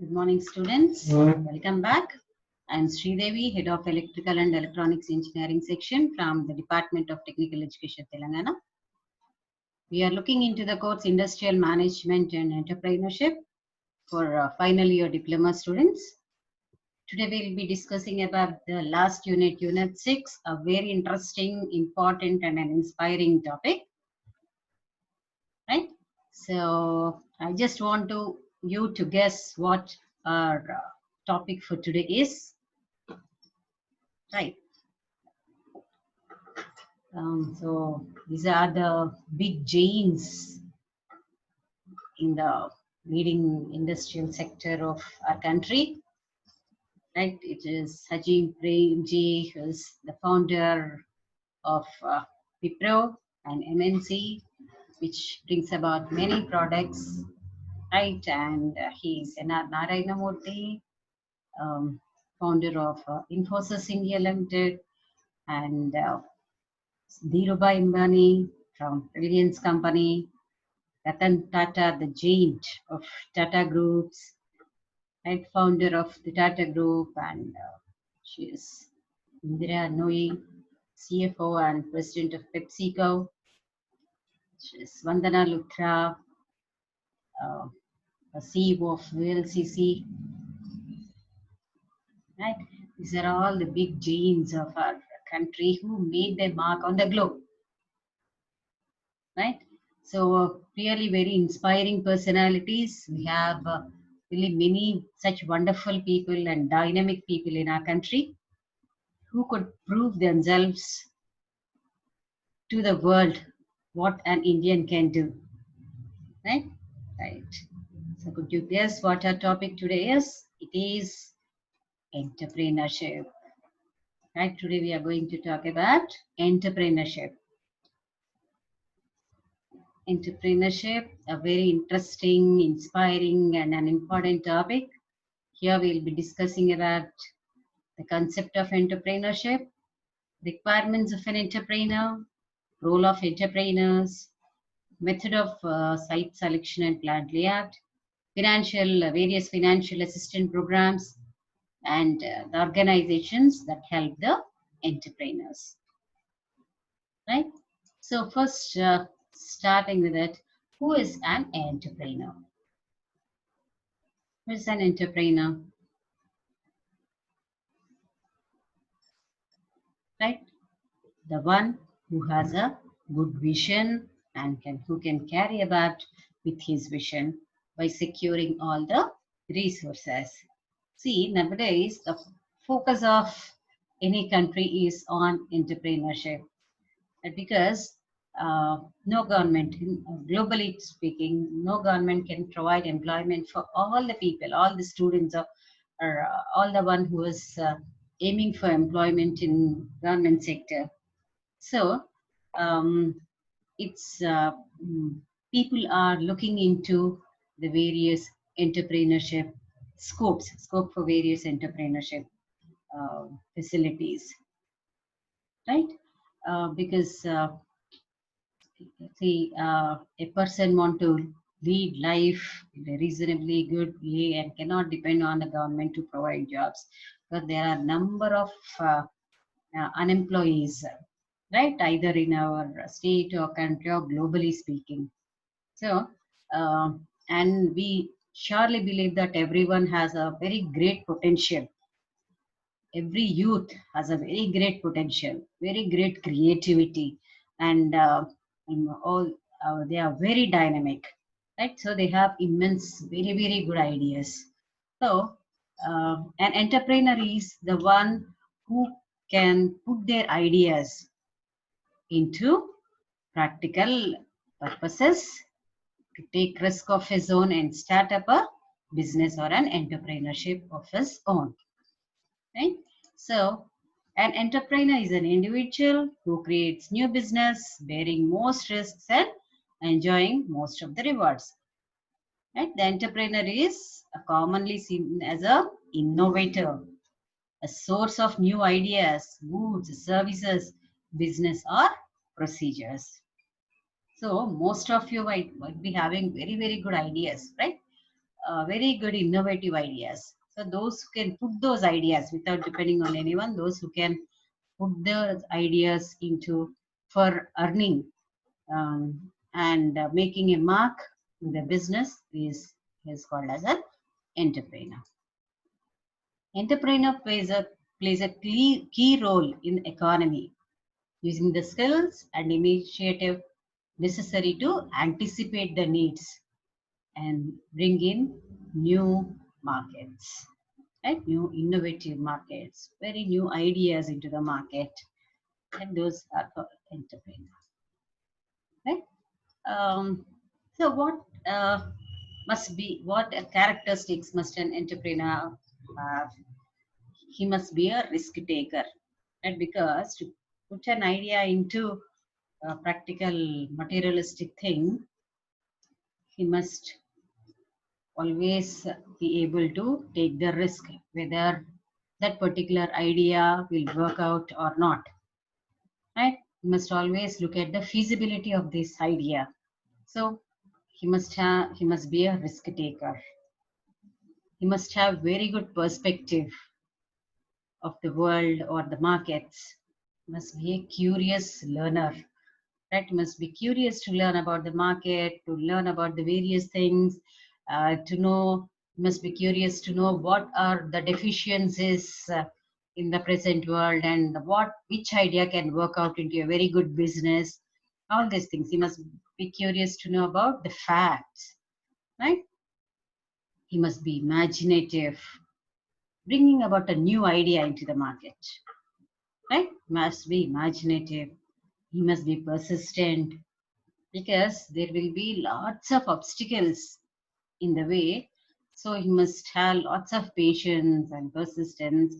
Good morning, students. Welcome back. I am Sridevi, Head of Electrical and Electronics Engineering Section from the Department of Technical Education, Telangana. We are looking into the course Industrial Management and Entrepreneurship for final year diploma students. Today we will be discussing about the last unit, Unit 6, a very interesting, important and an inspiring topic. Right? So I just want you to guess what our topic for today is. Right. So these are the big giants in the leading industrial sector of our country. Right. It is Haji Premji, who is the founder of Wipro and MNC, which brings about many products. Right. And he is N.R. Narayana Murthy, founder of Infosys India Limited, and Dhirubhai Ambani from Reliance Company, Ratan Tata, the giant of Tata Groups, right, founder of the Tata Group, and she is Indira Nooyi, CFO and President of PepsiCo. She is Vandana Luthra, CEO of VLCC. Right? These are all the big giants of our country who made their mark on the globe. Right? So really very inspiring personalities. We have really many such wonderful people and dynamic people in our country who could prove themselves to the world what an Indian can do. Right? Right. So could you guess what our topic today is? It is entrepreneurship. Right? Today we are going to talk about entrepreneurship. Entrepreneurship, a very interesting, inspiring, and an important topic. Here we'll be discussing about the concept of entrepreneurship, requirements of an entrepreneur, role of entrepreneurs, method of site selection and plant layout, various financial assistance programs, and the organizations that help the entrepreneurs. Right? So first, starting with it, who is an entrepreneur? Who is an entrepreneur? Right? The one who has a good vision and who can carry about with his vision by securing all the resources. See, nowadays the focus of any country is on entrepreneurship, because no government, globally speaking, no government can provide employment for all the people, all the students, or all the one who is aiming for employment in government sector. So it's people are looking into the various entrepreneurship scope for various entrepreneurship facilities, right? Because a person want to lead life in a reasonably good way and cannot depend on the government to provide jobs, but there are number of unemployees, right, either in our state or country or globally speaking. So and we surely believe that everyone has a very great potential. Every youth has a very great potential, very great creativity, and all they are very dynamic, right? So they have immense, very good ideas. So an entrepreneur is the one who can put their ideas into practical purposes, to take risk of his own and start up a business or an entrepreneurship of his own. Right? So an entrepreneur is an individual who creates new business, bearing most risks and enjoying most of the rewards. Right? The entrepreneur is commonly seen as an innovator, a source of new ideas, goods, services, business or procedures. So most of you might be having very good ideas, right? very good innovative ideas. So those who can put those ideas without depending on anyone, those who can put those ideas into for earning and making a mark in the business is called as an entrepreneur. Entrepreneur plays a key role in economy, using the skills and initiative necessary to anticipate the needs and bring in new markets, right? New innovative markets, very new ideas into the market, and those are called entrepreneur, right? Um, so what characteristics must an entrepreneur have? He must be a risk taker, right? Because to put an idea into a practical materialistic thing, he must always be able to take the risk whether that particular idea will work out or not, right? He must always look at the feasibility of this idea. So he must be a risk taker. He must have very good perspective of the world or the markets. He must be a curious learner, right? You must be curious to learn about the market, to learn about the various things, to know, you must be curious to know what are the deficiencies in the present world and which idea can work out into a very good business. All these things. You must be curious to know about the facts, right? He must be imaginative, bringing about a new idea into the market, right? Must be imaginative. He must be persistent, because there will be lots of obstacles in the way. So he must have lots of patience and persistence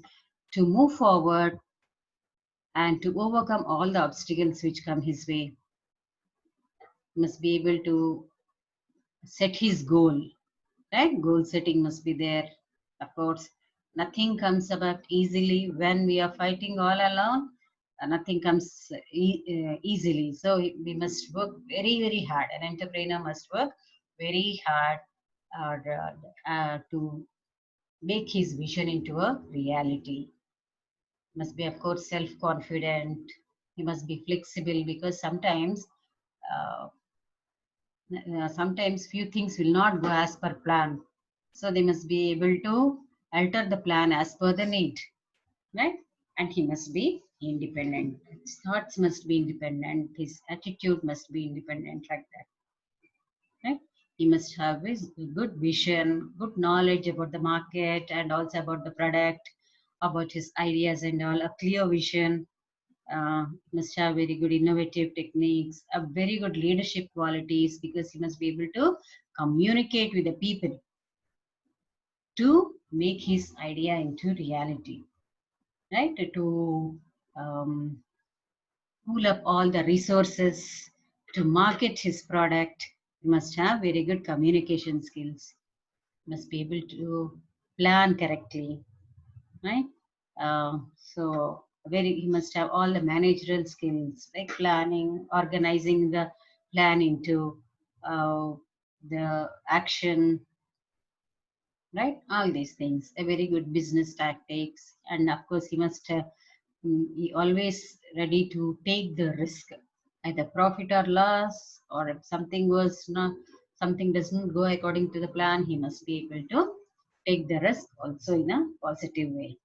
to move forward and to overcome all the obstacles which come his way. He must be able to set his goal, right? Goal setting must be there. Of course, nothing comes about easily when we are fighting all alone. Nothing comes easily. So we must work very, very hard. An entrepreneur must work very hard to make his vision into a reality. Must be, of course, self-confident. He must be flexible, because uh, sometimes few things will not go as per plan. So they must be able to alter the plan as per the need, right? And he must be independent. His thoughts must be independent. His attitude must be independent, like that, right? He must have his good vision, good knowledge about the market and also about the product, about his ideas and all, a clear vision. Must have very good innovative techniques, a very good leadership qualities, because he must be able to communicate with the people to make his idea into reality, right? To um, pool up all the resources to market his product. He must have very good communication skills, must be able to plan correctly, right? So very, he must have all the managerial skills like planning, organizing the plan into the action, right? All these things, a very good business tactics, and of course he must he always ready to take the risk, either profit or loss, or if something was not, something doesn't go according to the plan, he must be able to take the risk also in a positive way.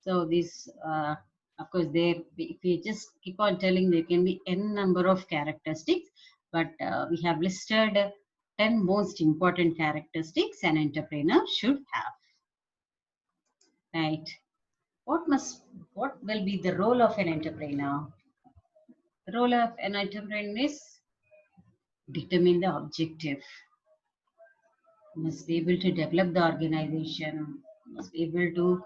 So this, of course, there, if we just keep on telling, there can be n number of characteristics, but we have listed 10 most important characteristics an entrepreneur should have, right? What will be the role of an entrepreneur? The role of an entrepreneur is determine the objective, must be able to develop the organization, must be able to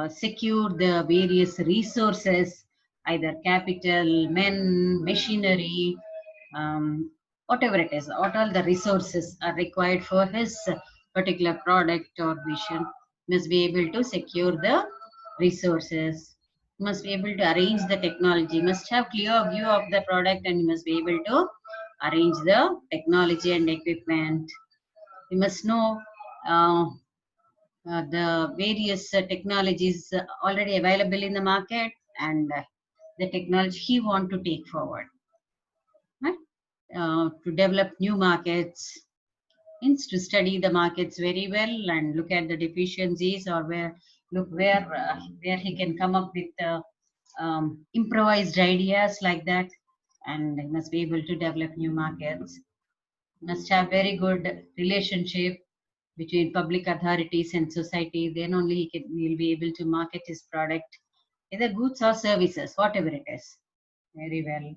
secure the various resources, either capital, men, machinery, whatever it is, what all the resources are required for his particular product or vision, must be able to secure the resources, must be able to arrange the technology, must have clear view of the product, and must be able to arrange the technology and equipment, He must know uh, the various technologies already available in the market, and the technology he want to take forward, right? To develop new markets means to study the markets very well and look at the deficiencies, or where he can come up with improvised ideas like that, and he must be able to develop new markets. Must have very good relationship between public authorities and society. Then only will be able to market his product, either goods or services, whatever it is, very well.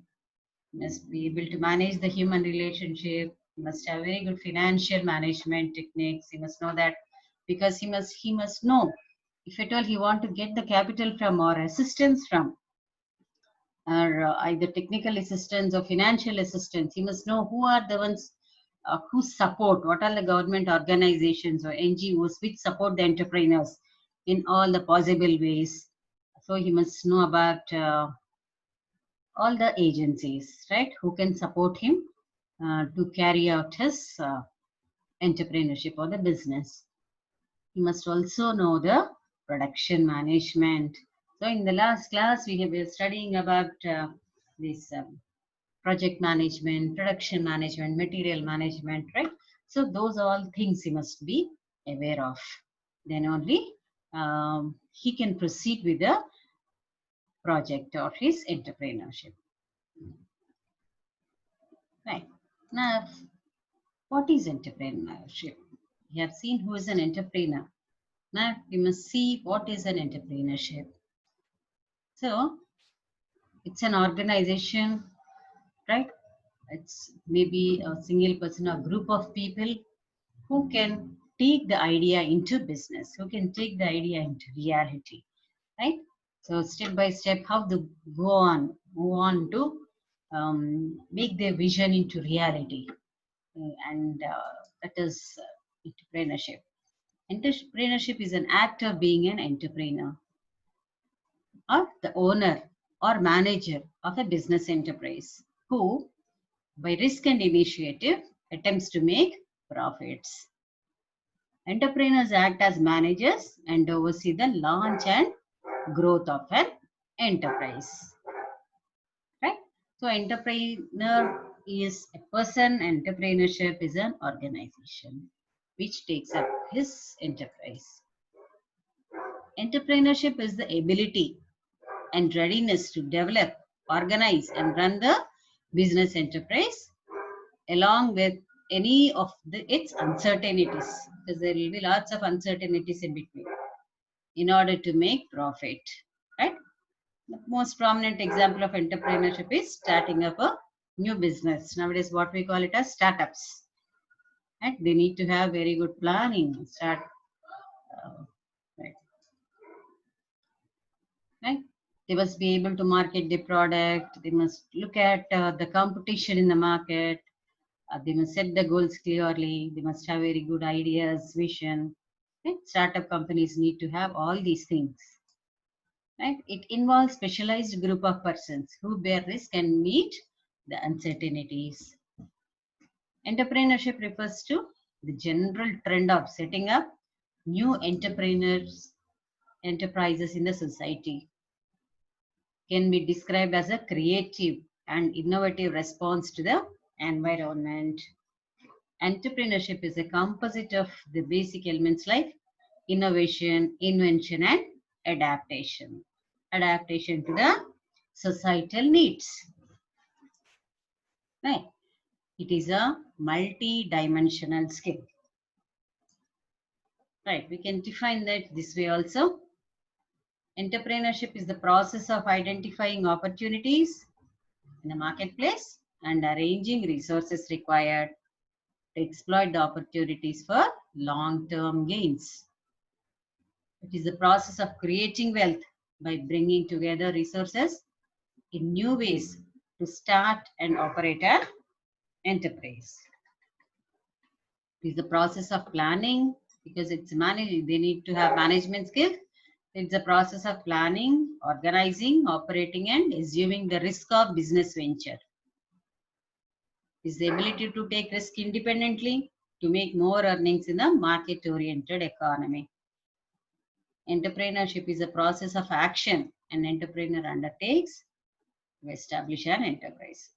Must be able to manage the human relationship. Must have very good financial management techniques. He must know that, because he must know if at all he want to get the capital from or assistance from, or either technical assistance or financial assistance. He must know who are the ones who support, what are the government organizations or NGOs which support the entrepreneurs in all the possible ways. So he must know about all the agencies, right, who can support him to carry out his entrepreneurship or the business. You must also know the production management. So in the last class, we have been studying about this project management, production management, material management, right? So those are all things he must be aware of. Then only he can proceed with the project or his entrepreneurship. Right. Now, what is entrepreneurship? We have seen who is an entrepreneur. Now we must see what is an entrepreneurship. So it's an organization, right? It's maybe a single person or group of people who can take the idea into business, who can take the idea into reality, right? So step by step, how to move on to make their vision into reality, and that is entrepreneurship. Entrepreneurship is an act of being an entrepreneur, or the owner or manager of a business enterprise, who, by risk and initiative, attempts to make profits. Entrepreneurs act as managers and oversee the launch and growth of an enterprise. Right? So, entrepreneur is a person, entrepreneurship is an organization which takes up his enterprise. Entrepreneurship is the ability and readiness to develop, organize, and run the business enterprise along with any of its uncertainties, because there will be lots of uncertainties in between, in order to make profit, right? The most prominent example of entrepreneurship is starting up a new business. Nowadays, what we call it as startups, right? They need to have very good planning, right? Right? They must be able to market the product. They must look at the competition in the market. They must set the goals clearly. They must have very good ideas, vision. Right? Startup companies need to have all these things. Right? It involves specialized group of persons who bear risk and meet the uncertainties. Entrepreneurship refers to the general trend of setting up new enterprises in the society. Can be described as a creative and innovative response to the environment. Entrepreneurship is a composite of the basic elements like innovation, invention, and adaptation. Adaptation to the societal needs. Right? It is a multi-dimensional skill. Right? We can define that this way also. Entrepreneurship is the process of identifying opportunities in the marketplace and arranging resources required to exploit the opportunities for long-term gains. It is the process of creating wealth by bringing together resources in new ways to start and operate an enterprise. It is the process of planning, because it's managing, they need to have management skills. It's the process of planning, organizing, operating, and assuming the risk of business venture. It's the ability to take risk independently to make more earnings in a market-oriented economy. Entrepreneurship is a process of action an entrepreneur undertakes to establish an enterprise.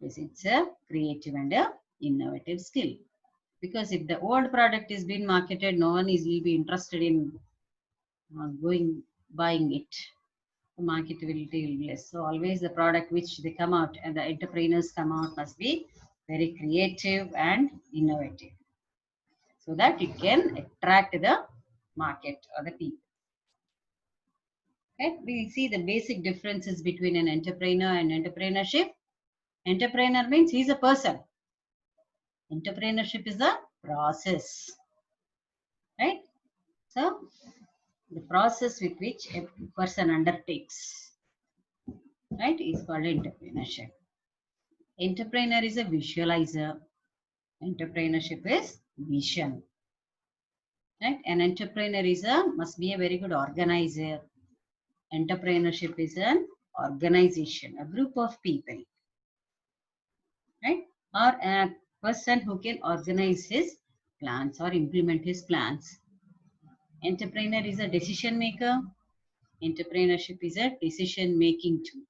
It's a creative and a innovative skill. Because if the old product is being marketed, no one will be interested in buying it. The marketability will be less. So always the product which they come out and the entrepreneurs come out must be very creative and innovative, so that it can attract the market or the people. Okay? We see the basic differences between an entrepreneur and entrepreneurship. Entrepreneur means he's a person. Entrepreneurship is a process, right? So the process with which a person undertakes, right, is called entrepreneurship. Entrepreneur is a visualizer. Entrepreneurship is vision. Right? An entrepreneur must be a very good organizer. Entrepreneurship is an organization, a group of people, right? Or a person who can organize his plans or implement his plans. Entrepreneur is a decision maker. Entrepreneurship is a decision making tool.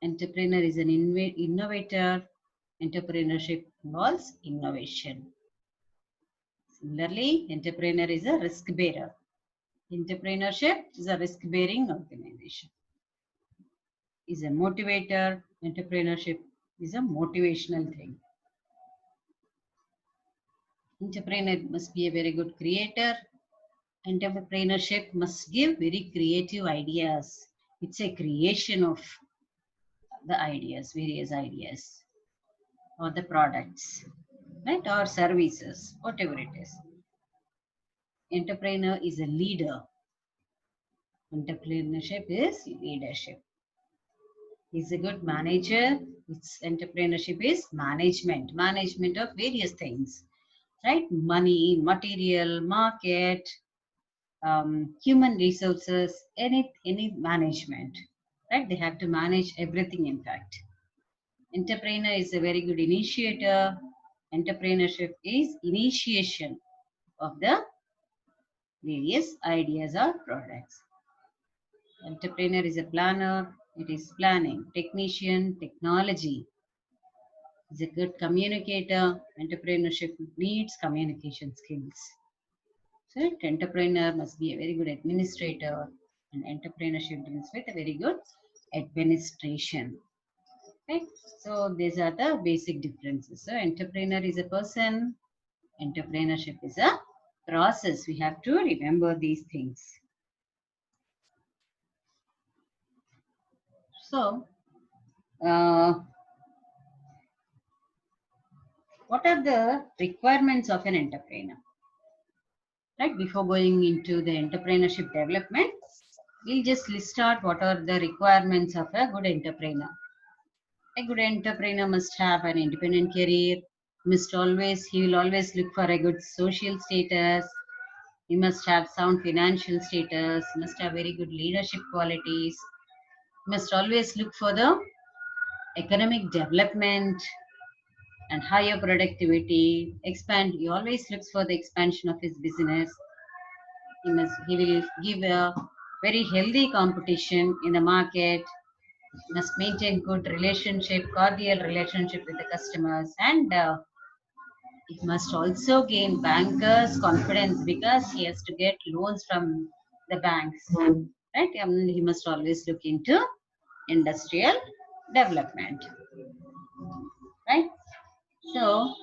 Entrepreneur is an innovator. Entrepreneurship involves innovation. Similarly, entrepreneur is a risk bearer. Entrepreneurship is a risk bearing organization. Is a motivator. Entrepreneurship is a motivational thing. Entrepreneur must be a very good creator. Entrepreneurship must give very creative ideas. It's a creation of the ideas, various ideas, or the products, right, or services, whatever it is. Entrepreneur is a leader. Entrepreneurship is leadership. He's a good manager. Its entrepreneurship is management of various things, right? Money, material, market, human resources, any management, right? They have to manage everything. In fact, entrepreneur is a very good initiator. Entrepreneurship is initiation of the various ideas or products. Entrepreneur is a planner. It is planning. Technician, technology. Is a good communicator. Entrepreneurship needs communication skills. So entrepreneur must be a very good administrator, and entrepreneurship deals with a very good administration. Right? So these are the basic differences. So entrepreneur is a person. Entrepreneurship is a process. We have to remember these things. So, what are the requirements of an entrepreneur? Right, before going into the entrepreneurship development, we'll just list out what are the requirements of a good entrepreneur. A good entrepreneur must have an independent career. He will always look for a good social status. He must have sound financial status. Must have very good leadership qualities. Must always look for the economic development and higher productivity. He always looks for the expansion of his business. He will give a very healthy competition in the market. Must maintain good relationship, cordial relationship with the customers, and he must also gain bankers' confidence because he has to get loans from the banks. Right? He must always look into industrial development. Right? So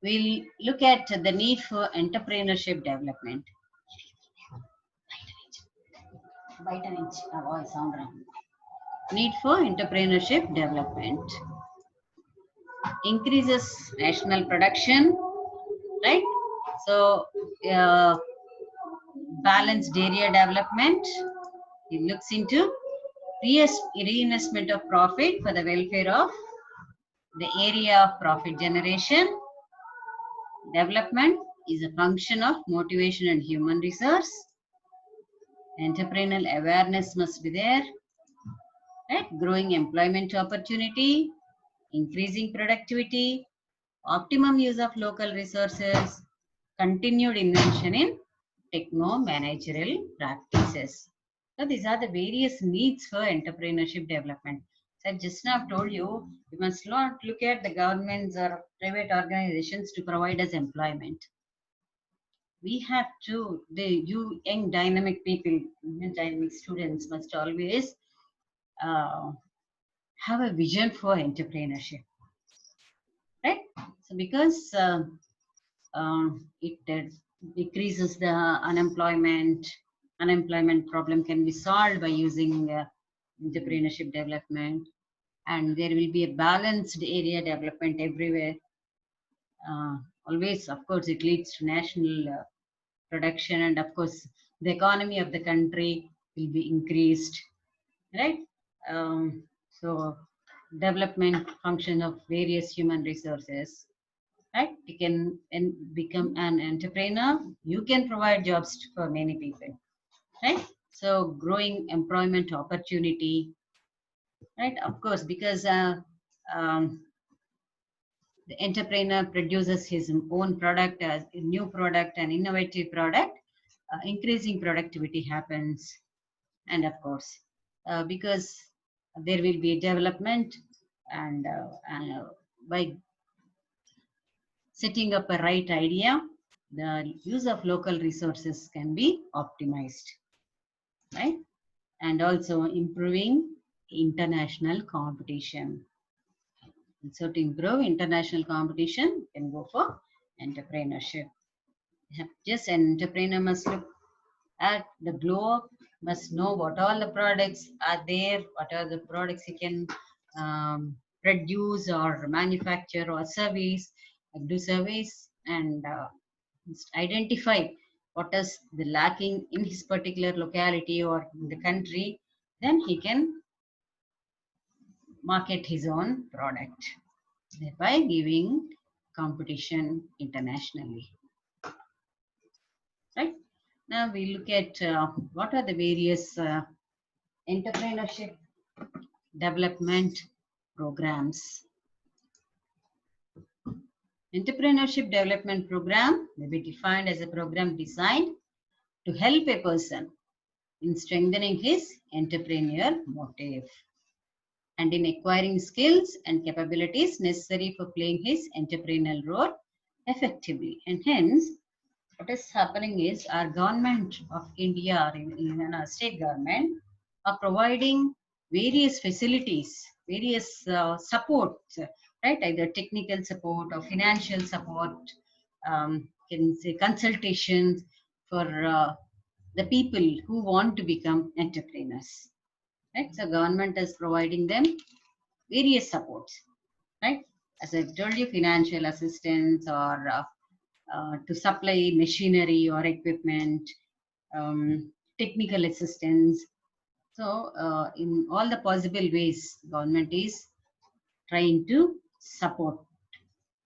we'll look at the need for entrepreneurship development. Need for entrepreneurship development. Increases national production, right? So, balanced area development. It looks into reinvestment of profit for the welfare of the area of profit generation. Development is a function of motivation and human resource. Entrepreneurial awareness must be there, right? Growing employment opportunity. increasing productivity, optimum use of local resources, continued invention in techno-managerial practices. So these are the various needs for entrepreneurship development. So I just now told you, we must not look at the governments or private organizations to provide us employment. We have to, you young dynamic people, young dynamic students must always uh, have a vision for entrepreneurship, right? So because it decreases the unemployment problem can be solved by using entrepreneurship development, and there will be a balanced area development everywhere. Always, of course, it leads to national production, and of course the economy of the country will be increased, right? So development function of various human resources, right? You can become an entrepreneur, you can provide jobs for many people, right? So growing employment opportunity, right? Of course, because um, the entrepreneur produces his own product as a new product, an innovative product, increasing productivity happens. And of course, because there will be development, and by setting up a right idea, the use of local resources can be optimized, right? And also improving international competition. And so to improve international competition, you can go for entrepreneurship. Just an entrepreneur must look at the globe, must know what all the products are there, what are the products he can produce or manufacture or service, do service, and identify what is the lacking in his particular locality or in the country, then he can market his own product, thereby giving competition internationally. Right? Now we look at what are the various entrepreneurship development programs. Entrepreneurship development program may be defined as a program designed to help a person in strengthening his entrepreneurial motive and in acquiring skills and capabilities necessary for playing his entrepreneurial role effectively. And hence, what is happening is our government of India, or even our state government, are providing various facilities, various support, right? Either technical support or financial support, can say consultations for the people who want to become entrepreneurs. Right? So government is providing them various supports, right? As I told you, financial assistance or to supply machinery or equipment, technical assistance. So, in all the possible ways, government is trying to support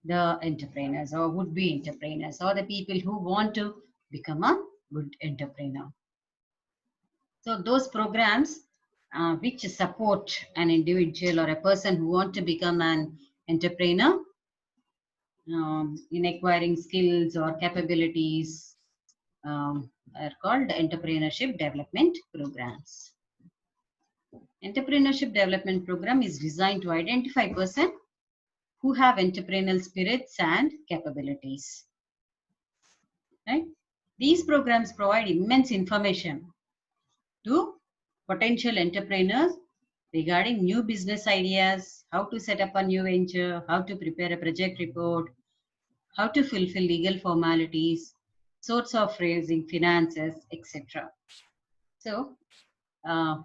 the entrepreneurs or would-be entrepreneurs or the people who want to become a good entrepreneur. So, those programs which support an individual or a person who want to become an entrepreneur in acquiring skills or capabilities are called entrepreneurship development programs. Entrepreneurship development program is designed to identify person who have entrepreneurial spirits and capabilities. Right? These programs provide immense information to potential entrepreneurs regarding new business ideas, how to set up a new venture, how to prepare a project report, how to fulfill legal formalities, source of raising finances, etc. So, uh,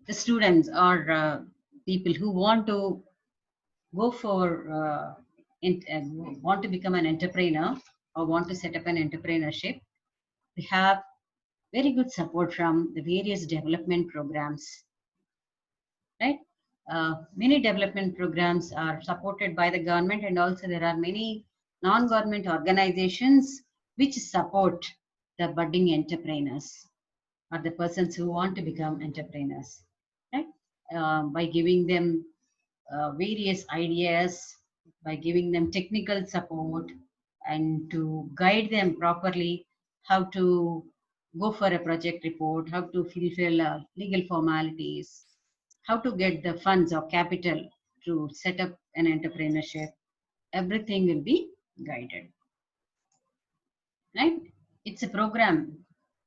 the students or people who want to go for want to become an entrepreneur or want to set up an entrepreneurship, we have very good support from the various development programs, right? Many development programs are supported by the government, and also there are many non-government organizations which support the budding entrepreneurs or the persons who want to become entrepreneurs, right? By giving them various ideas, by giving them technical support and to guide them properly how to go for a project report, how to fulfill legal formalities, how to get the funds or capital to set up an entrepreneurship. Everything will be guided, right? It's a program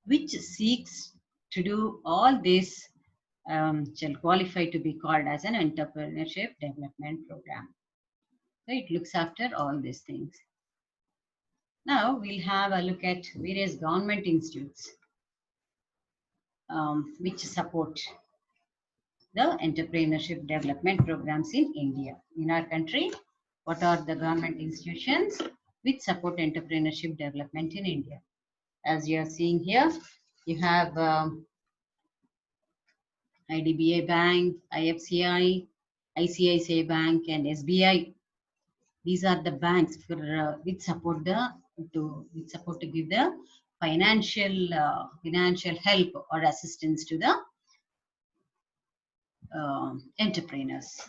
which seeks to do all this, shall qualify to be called as an entrepreneurship development program. So it looks after all these things. Now we'll have a look at various government institutes which support the entrepreneurship development programs in India. In our country, what are the government institutions which support entrepreneurship development in India? As you are seeing here, you have IDBI Bank, IFCI, ICICI Bank, and SBI. These are the banks for which support to give the financial help or assistance to the entrepreneurs,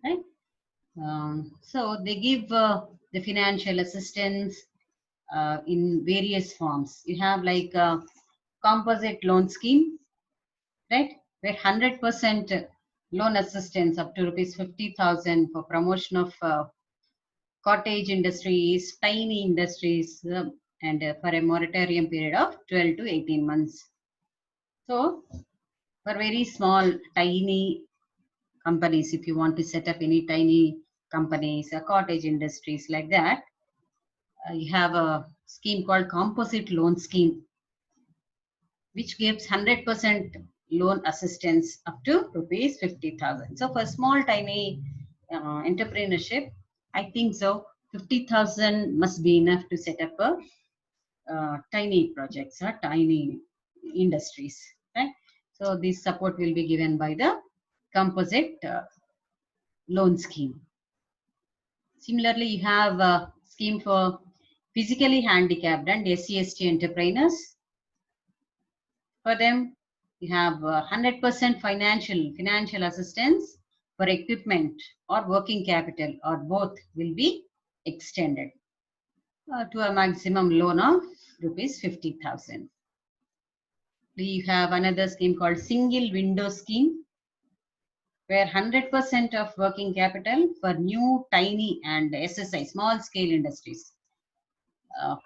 right? So they give the financial assistance in various forms. You have like a composite loan scheme, right? Where 100% loan assistance up to rupees 50,000 for promotion of cottage industries, tiny industries, and for a moratorium period of 12 to 18 months. So for very small, tiny companies, if you want to set up any tiny companies, cottage industries like that, you have a scheme called composite loan scheme, which gives 100% loan assistance up to rupees 50,000. So for small, tiny entrepreneurship, I think so 50,000 must be enough to set up a tiny projects or tiny industries, right? So this support will be given by the composite loan scheme. Similarly, you have a scheme for physically handicapped and SC/ST entrepreneurs. For them, you have 100% financial assistance for equipment or working capital, or both will be extended to a maximum loan of rupees 50,000. We have another scheme called single window scheme, where 100% of working capital for new, tiny, and SSI, small scale industries,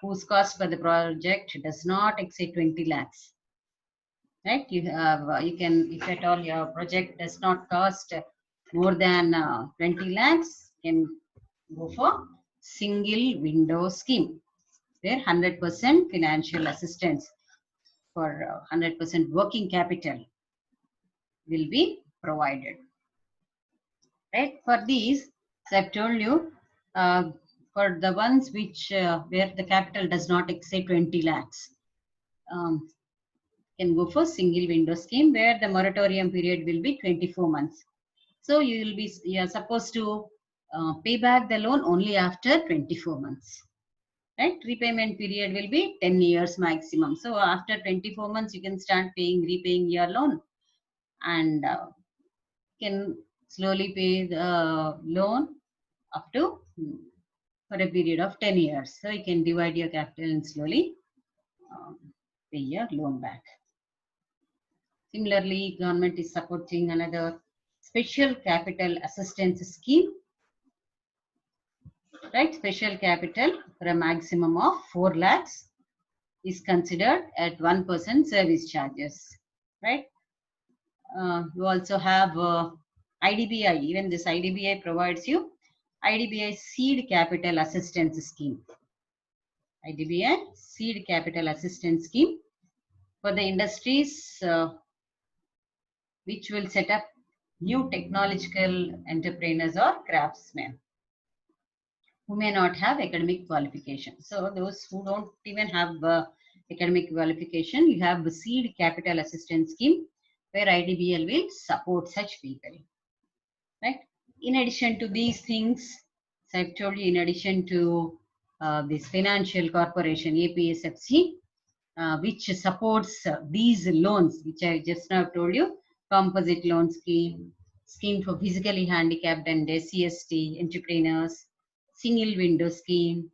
whose cost for the project does not exceed 20 lakhs. Right? You have, you can, if at all your project does not cost more than 20 lakhs, can go for single window scheme, where 100% financial assistance for 100% working capital will be provided. Right? For these, as I've told you, for the ones which where the capital does not exceed 20 lakhs, can go for single window scheme, where the moratorium period will be 24 months. So you are supposed to pay back the loan only after 24 months. Right? Repayment period will be 10 years maximum. So after 24 months, you can start repaying your loan, and can slowly pay the loan up to for a period of 10 years. So you can divide your capital and slowly pay your loan back. Similarly, government is supporting another special capital assistance scheme, right? Special capital for a maximum of 4 lakhs is considered at 1% service charges, right? You also have IDBI. Even this IDBI provides you IDBI Seed Capital Assistance Scheme. IDBI Seed Capital Assistance Scheme for the industries which will set up new technological entrepreneurs or craftsmen who may not have academic qualification. So those who don't even have academic qualification, you have the Seed Capital Assistance Scheme, where IDBL will support such people, right? In addition to these things, so I've told you, in addition to this financial corporation, APSFC, which supports these loans, which I just now told you, composite loan scheme, scheme for physically handicapped and SC/ST entrepreneurs, single window scheme,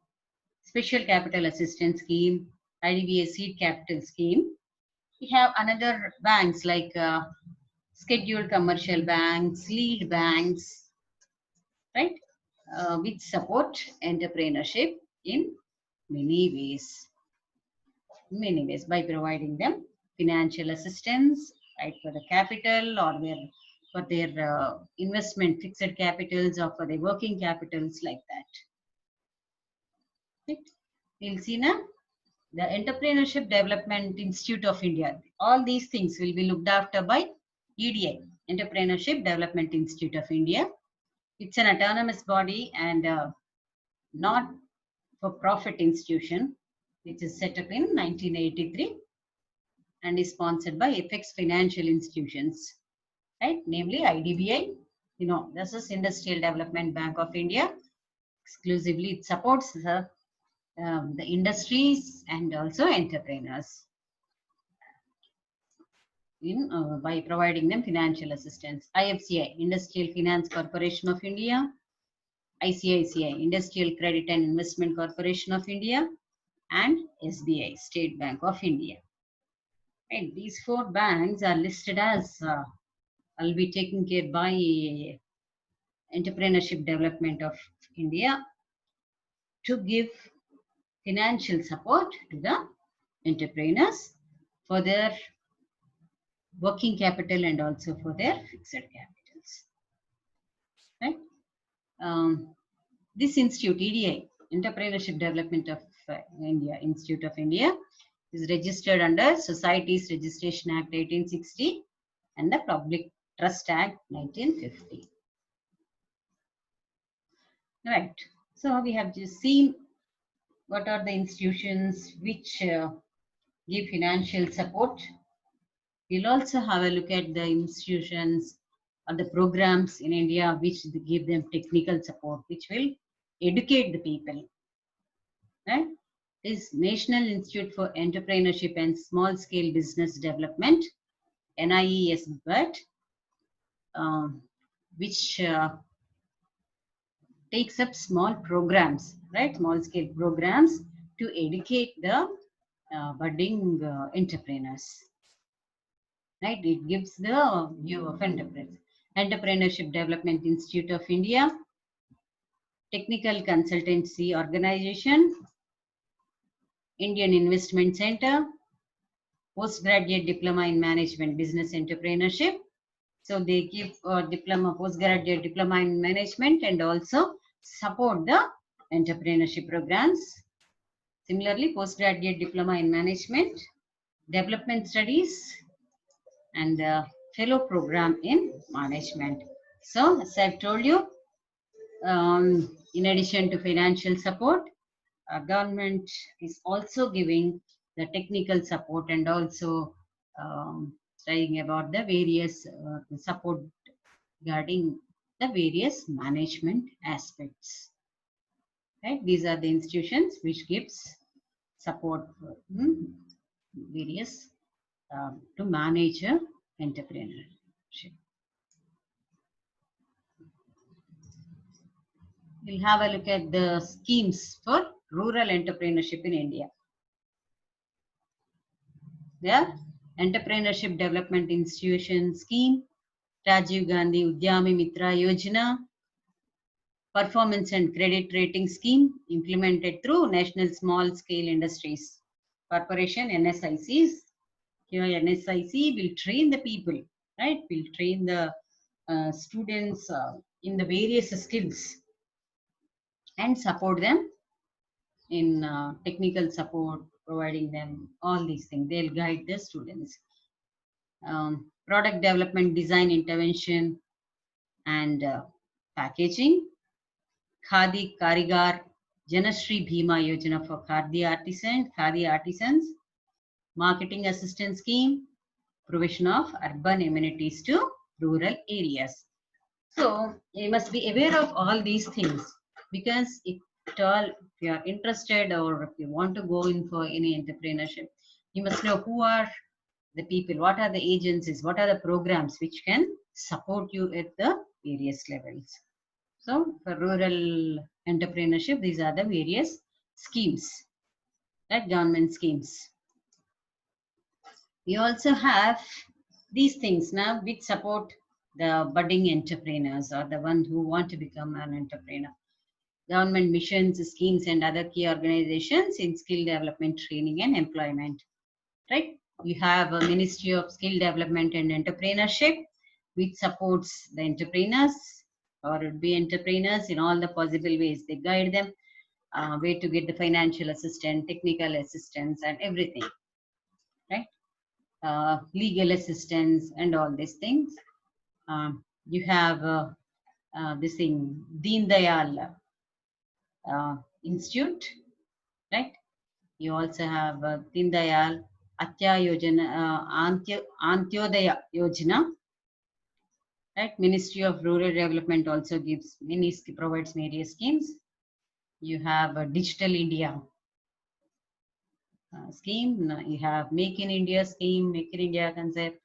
special capital assistance scheme, IDBA seed capital scheme. We have another banks like scheduled commercial banks, lead banks, right? Which support entrepreneurship in many ways. Many ways by providing them financial assistance, right, for the capital or their investment fixed capitals or for their working capitals like that. Right? We'll see now the Entrepreneurship Development Institute of India. All these things will be looked after by EDI, Entrepreneurship Development Institute of India. It's an autonomous body and not for profit institution, which is set up in 1983 and is sponsored by FX financial institutions, right? Namely IDBI. This is Industrial Development Bank of India. Exclusively, it supports the industries and also entrepreneurs by providing them financial assistance. IFCI, Industrial Finance Corporation of India. ICICI, Industrial Credit and Investment Corporation of India. And SBI, State Bank of India. Right, these four banks are listed as will be taken care by Entrepreneurship Development of India to give financial support to the entrepreneurs for their working capital and also for their fixed capitals. Right? This institute, EDI, Entrepreneurship Development of India, Institute of India, is registered under Societies Registration Act 1860 and the Public Trust Act 1950. Right. So we have just seen what are the institutions which give financial support. We'll also have a look at the institutions or the programs in India which give them technical support, which will educate the people. Right? This National Institute for Entrepreneurship and Small Scale Business Development, NIESBUT, which takes up small programs, right? Small scale programs to educate the budding entrepreneurs. Right? It gives the view of entrepreneurs. Entrepreneurship Development Institute of India, Technical Consultancy Organization, Indian Investment Center, Postgraduate Diploma in Management Business Entrepreneurship. So they give diploma, postgraduate diploma in management and also support the entrepreneurship programs. Similarly, postgraduate diploma in management, development studies, and fellow program in management. So, as I've told you, in addition to financial support, government is also giving the technical support and also studying about the various support regarding the various management aspects. Right? These are the institutions which gives support for various to manage entrepreneurship. We'll have a look at the schemes for rural entrepreneurship in India. The Entrepreneurship Development Institution Scheme, Rajiv Gandhi Udyami Mitra Yojana, Performance and Credit Rating Scheme implemented through National Small Scale Industries Corporation, NSICs. Here NSIC will train the people, right? Will train the students in the various skills and support them in technical support, providing them all these things. They'll guide the students. Product development, design intervention, and packaging. Khadi Karigar Janashri Bhima Yojana for Khadi artisans. Marketing assistance scheme, provision of urban amenities to rural areas. So you must be aware of all these things because if you are interested or if you want to go in for any entrepreneurship, you must know who are the people, what are the agencies, what are the programs which can support you at the various levels. So for rural entrepreneurship, these are the various schemes, like government schemes. We also have these things now which support the budding entrepreneurs or the ones who want to become an entrepreneur. Government missions, schemes, and other key organizations in skill development, training, and employment. Right? You have a Ministry of Skill Development and Entrepreneurship, which supports the entrepreneurs or would be entrepreneurs in all the possible ways. They guide them where to get the financial assistance, technical assistance, and everything. Right? Legal assistance, and all these things. You have this thing, Deen Dayal Institute, right? You also have Deen Dayal Antyodaya Yojana, right? Ministry of Rural Development also provides various schemes. You have a Digital India scheme. You have Make in India scheme, Make in India concept.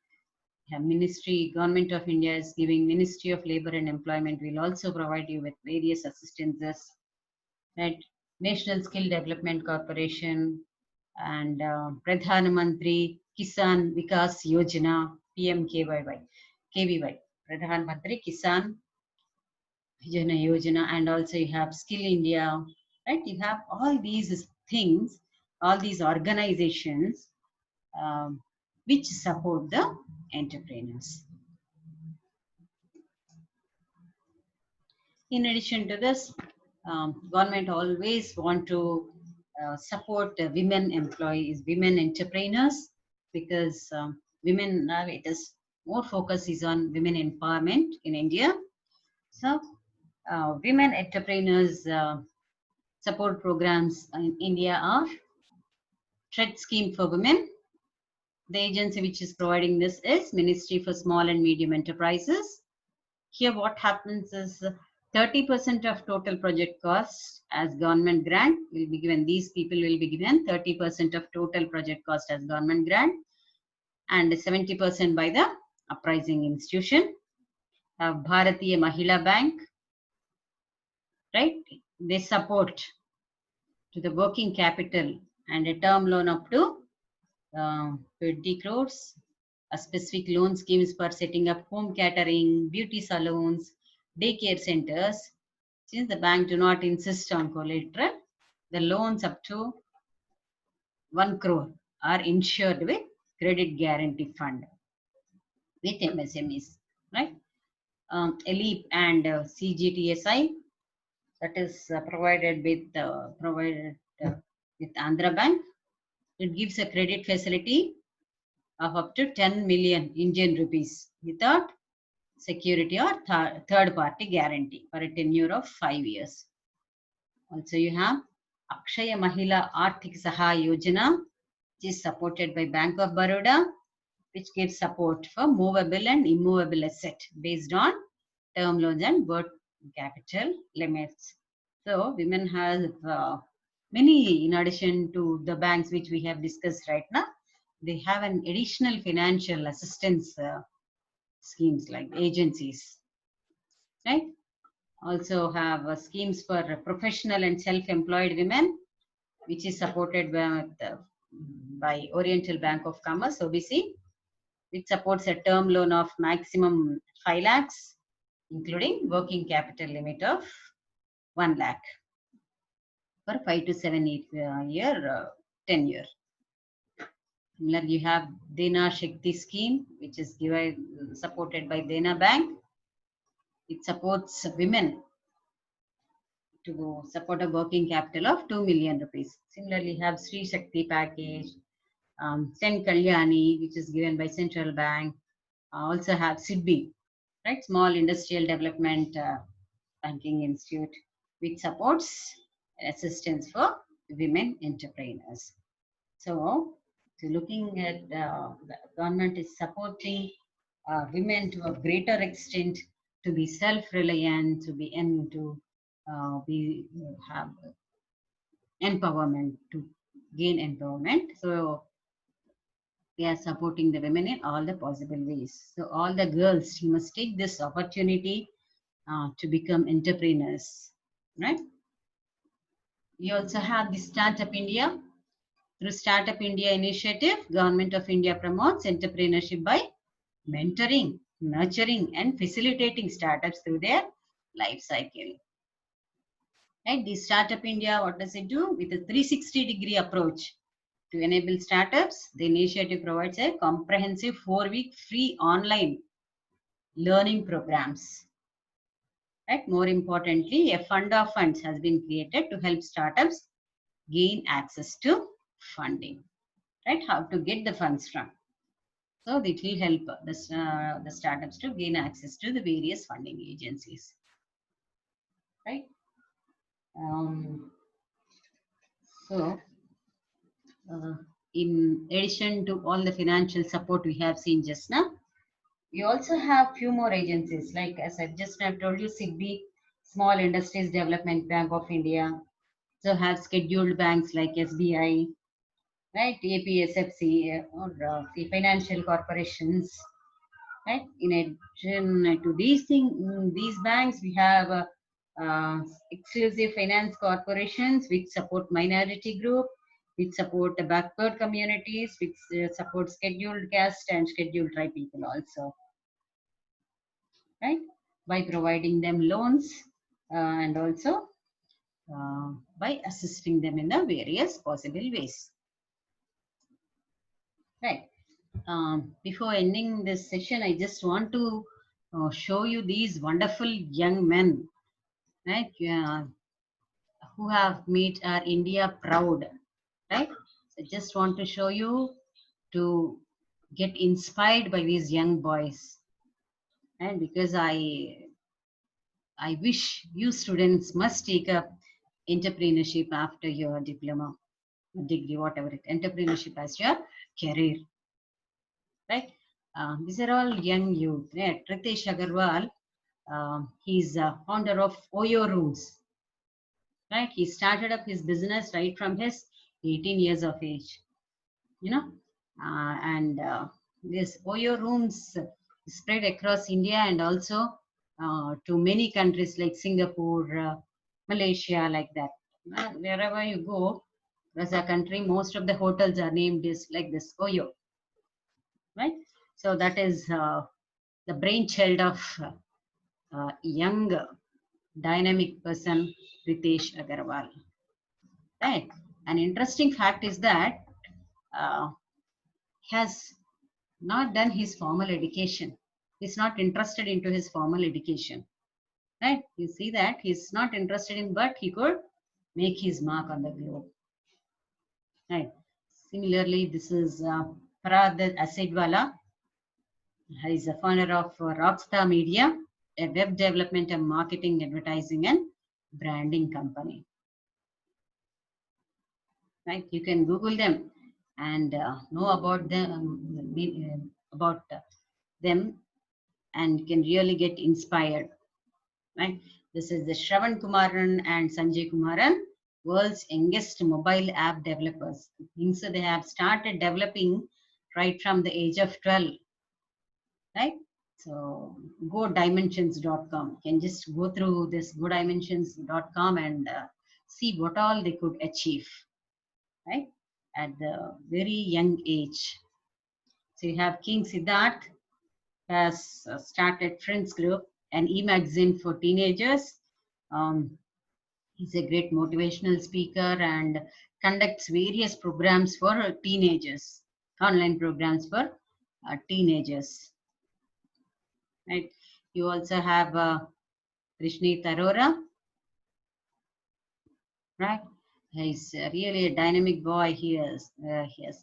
You have Government of India is giving Ministry of Labor and Employment will also provide you with various assistances, right? National Skill Development Corporation and Pradhan Mantri Kisan Vikas Yojana, PMKVY, KVY, Pradhan Mantri Kisan Yojana, and also you have Skill India, right? You have all these things, all these organizations um, which support the entrepreneurs. In addition to this, government always want to support women employees, women entrepreneurs, because women now it is more focus is on women empowerment in India. So women entrepreneurs support programs in India are TREAD scheme for women. The agency which is providing this is Ministry for Small and Medium Enterprises. Here what happens is 30% of total project cost as government grant will be given. These people will be given 30% of total project cost as government grant and 70% by the uprising institution. Bharatiya Mahila Bank, right? They support to the working capital and a term loan up to 20 crores. A specific loan schemes for setting up home catering, beauty salons, daycare centers. Since the bank do not insist on collateral, the loans up to 1 crore are insured with credit guarantee fund with MSMEs, right? ELIP and CGTSI, that is provided with Andhra Bank. It gives a credit facility of up to 10 million Indian rupees without security or third party guarantee for a tenure of 5 years. Also, you have Akshaya Mahila Arthik Saha Yojana, which is supported by Bank of Baroda, which gives support for movable and immovable asset based on term loans and working capital limits. So, women have many, in addition to the banks which we have discussed right now, they have an additional financial assistance schemes like agencies, right? Also have schemes for professional and self-employed women, which is supported by Oriental Bank of Commerce, OBC. It supports a term loan of maximum 5 lakhs, including working capital limit of 1 lakh for 5 to 7 year tenure. Similarly, you have Dena Shakti scheme, which is supported by Dena Bank. It supports women to support a working capital of 2 million rupees. Similarly, have Sri Shakti package, Sen Kalyani, which is given by Central Bank. Also have SIDBI, right? Small Industrial Development Banking Institute, which supports assistance for women entrepreneurs. So looking at the government is supporting women to a greater extent to be self-reliant, to be have empowerment, to gain empowerment. So They are supporting the women in all the possible ways. So all the girls, you must take this opportunity to become entrepreneurs, right? We also have the Startup India. Through Startup India initiative, Government of India promotes entrepreneurship by mentoring, nurturing, and facilitating startups through their life cycle. Right? The Startup India, what does it do? With a 360-degree approach to enable startups, the initiative provides a comprehensive 4-week free online learning programs. Right? More importantly, a fund of funds has been created to help startups gain access to funding. Right? How to get the funds from. So it will help the startups to gain access to the various funding agencies. Right? Um, so uh, in addition to all the financial support we have seen just now, we also have few more agencies like as I just have told you, SIGBI, Small Industries Development Bank of India. So have scheduled banks like SBI, right, APSFC, or the financial corporations, right. In addition to these banks, we have uh, exclusive finance corporations which support minority group, which support the backward communities, which support scheduled caste and scheduled tribe people also, right, by providing them loans and also by assisting them in the various possible ways, right. Before ending this session, I just want to show you these wonderful young men, right, who have made our India proud, right. So I just want to show you to get inspired by these young boys, and because I wish you students must take up entrepreneurship after your diploma degree, whatever it, entrepreneurship as your career, right. These are all young youth, right. Ritesh Agarwal, he's a founder of Oyo Rooms, right. He started up his business right from his 18 years of age, you know, and this Oyo Rooms spread across India and also to many countries like Singapore, Malaysia, like that. Wherever you go, as a country, most of the hotels are named is like this Oyo, right? So that is the brainchild of young, dynamic person, Ritesh Agarwal, right? An interesting fact is that uh, has not done his formal education. He's not interested into his formal education, right? You see that he's not interested in, but he could make his mark on the globe, right? Similarly, this is Parad Asidwala. He's the founder of Rockstar Media, a web development and marketing, advertising, and branding company. Right? You can Google them and know about them, them, and can really get inspired. Right? This is the Shravan Kumaran and Sanjay Kumaran, world's youngest mobile app developers. So they have started developing right from the age of 12, right? So godimensions.com. You can just go through this godimensions.com and see what all they could achieve, right? At the very young age. So you have King Siddharth has started Friends Group, an e-magazine for teenagers. Um, he's a great motivational speaker and conducts various programs for teenagers, online programs for teenagers. Right. You also have Krishneet Arora, right? He's really a dynamic boy. He has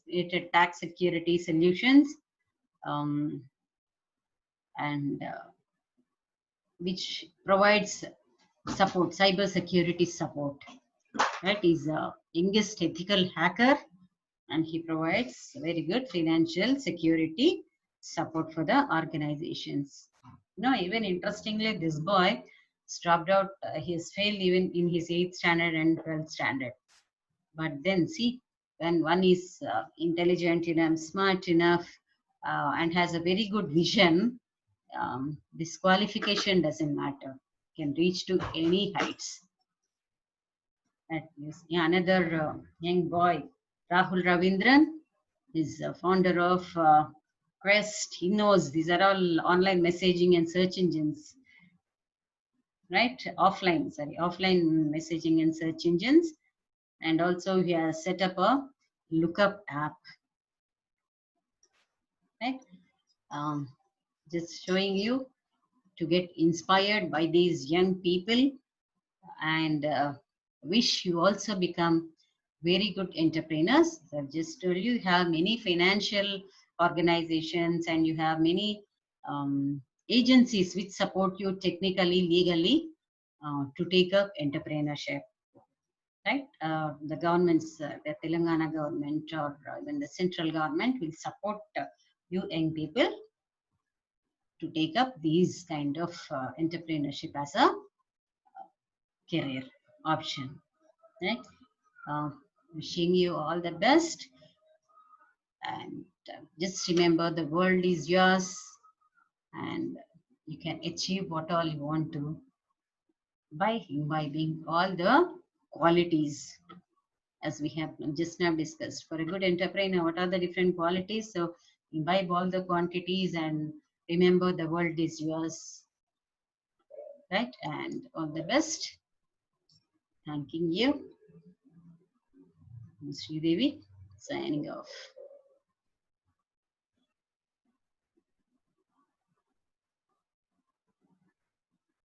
created tax security solutions, um, and which provides support, cyber security support. Right? He's a youngest ethical hacker, and he provides very good financial security support for the organizations. Even interestingly, this boy dropped out. He has failed even in his 8th standard and 12th standard. But then, see, when one is intelligent enough, smart enough, and has a very good vision, this qualification doesn't matter. Can reach to any heights. That is, yeah, another young boy, Rahul Ravindran, is a founder of Quest. He knows these are all online messaging and search engines, right? Offline messaging and search engines. And also he has set up a lookup app, right? Um, just showing you to get inspired by these young people, and wish you also become very good entrepreneurs. I've just told you, you have many financial organizations and you have many agencies which support you technically, legally, to take up entrepreneurship, right? The governments, the Telangana government or even the central government will support you young people to take up these kind of entrepreneurship as a career option, right? Uh, Wishing you all the best, and just remember the world is yours, and you can achieve what all you want to by imbibing all the qualities as we have just now discussed. For a good entrepreneur, what are the different qualities? So imbibe all the quantities and remember the world is yours, right? And all the best. Thanking you, Sri Devi, signing off.